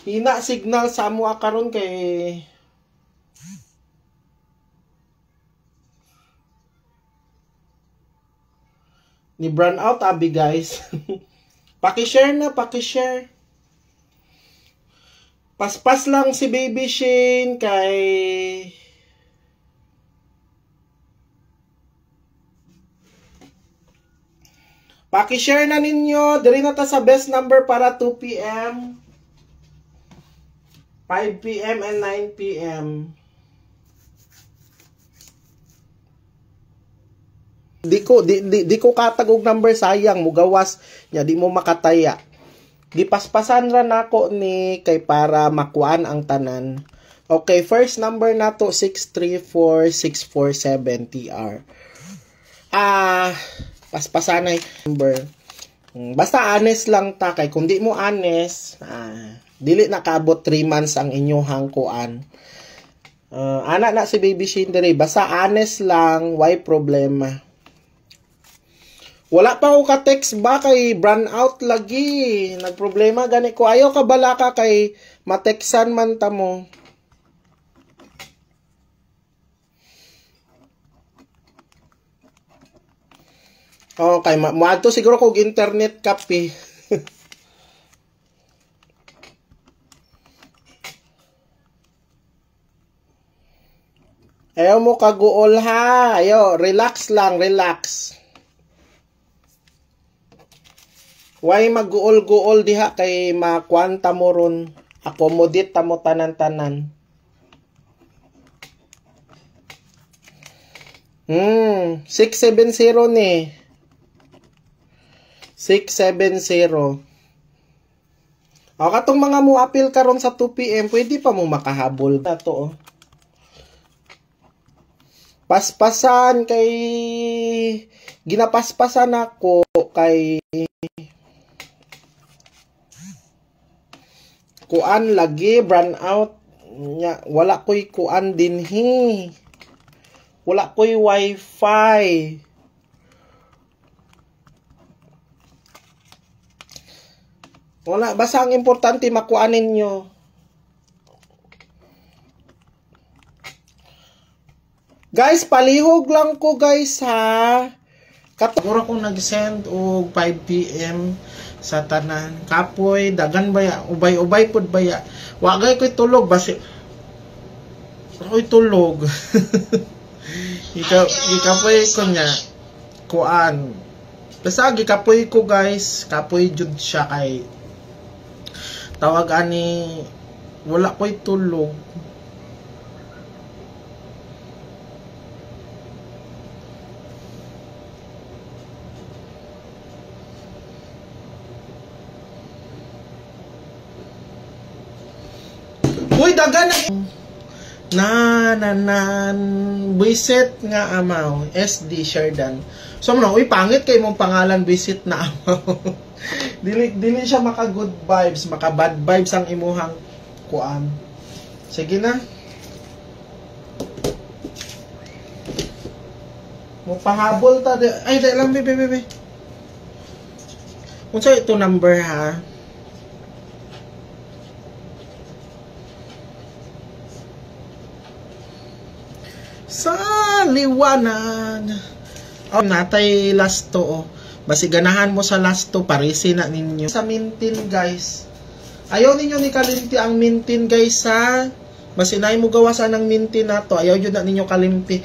hina signal sa amo karon kay ni brown out abi guys. Paki-share na, paki-share. Paspas lang si Baby Shane kay paki-share na ninyo. Diri na ta sa best number para 2 PM, 5 PM and 9 PM. Di ko katagog number, sayang mugawas nya di mo makataya. Gipaspasan ra nako ni kay para makuan ang tanan. Okay, first number nato 634647 TR. Paspasan ay number. Basta honest lang ta kay kung di mo honest, dili nakaabot 3 months ang inyong kuan. Ana na si Baby Shane diri, basta honest lang, why problema. Wala pa ako ka-text ba kay brown out lagi. Nagproblema gani ko. Ayaw ka bala ka kay matextan man ta mo. Okay, maadto siguro kog internet cafe. Ayaw mo kaguol ha. Ayaw, relax lang, relax. Why mag-guol-guol diha kay makwanta mo ron, accommodate ta mo tanan-tanan. 670 ni. 670. Katong mga mo appeal karon sa 2 PM, pwede pa mo makahabol na to. Paspasan kay ginapaspasan ako kay kuan lagi brown out nya, wala koy kuan dinhi, wala koy wifi. Wala, basta ang importante makuanin nyo. Guys, palihog lang ko guys ha. Siguro kung nag-send og 5 PM sa tanan. Kapoy, dagan baya, ubay-ubay pud baya. Wagay ko'y tulog basi. Ako'y tulog. Ikapoy ko niya. Kuan. Basta gikapoy ko guys. Kapoy jud siya kay tawag ani wala ko'y tulog. Uy, dagan na visit nga amaw SD Sherdan. So uy, pangit kay mong pangalan visit na amaw. dili siya maka good vibes, maka bad vibes ang imuhang kuan. Sige na. Mo pahabol ta. Ay, dai lang bebe. Unsa ito number ha? Sa liwanag. Natay last to. Basi ganahan mo sa last to, parisi na ninyo. Sa mintin guys. Ayaw ninyo ni kalimti ang mintin guys ha. Basi naay mo gawasan ng mintin na to. Ayaw yun na ninyo kalimti.